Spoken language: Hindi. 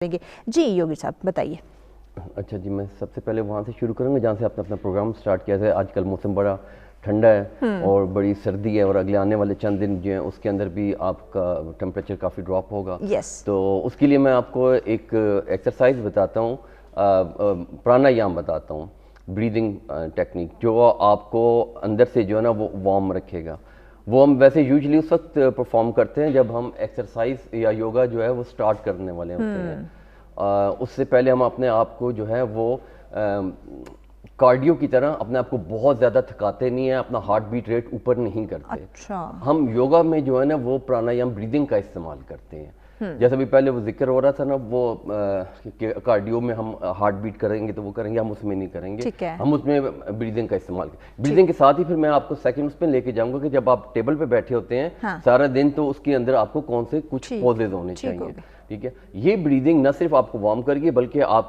करेंगे। जी योगी साहब बताइए। अच्छा जी, मैं सबसे पहले वहाँ से शुरू करूँगा जहाँ से आपने अपना प्रोग्राम स्टार्ट किया था। आजकल मौसम बड़ा ठंडा है और बड़ी सर्दी है और अगले आने वाले चंद दिन जो हैं उसके अंदर भी आपका टेम्परेचर काफ़ी ड्रॉप होगा। यस। तो उसके लिए मैं आपको एक एक्सरसाइज बताता हूँ, प्राणायाम बताता हूँ, ब्रीदिंग टेक्निक, जो आपको अंदर से जो है ना वो वार्म रखेगा। वो हम वैसे यूजुअली उस वक्त परफॉर्म करते हैं जब हम एक्सरसाइज या योगा जो है वो स्टार्ट करने वाले होते हैं। उससे पहले हम अपने आप को जो है वो कार्डियो की तरह अपने आप को बहुत ज़्यादा थकाते नहीं है, अपना हार्ट बीट रेट ऊपर नहीं करते। अच्छा। हम योगा में जो है ना वो प्राणायाम ब्रीदिंग का इस्तेमाल करते हैं। जैसे भी पहले वो जिक्र हो रहा था ना वो कार्डियो में हम हार्ट बीट करेंगे तो वो करेंगे, हम उसमें नहीं करेंगे। ठीक है। हम उसमें ब्रीदिंग का इस्तेमाल करेंगे। ब्रीदिंग के साथ ही फिर मैं आपको सेकंड उस पर लेके जाऊंगा कि जब आप टेबल पे बैठे होते हैं हाँ। सारा दिन, तो उसके अंदर आपको कौन से कुछ ठीक, पॉजेज होने ठीक चाहिए। होगा। ठीक है, ये ब्रीदिंग न सिर्फ आपको वार्म करेगी बल्कि आप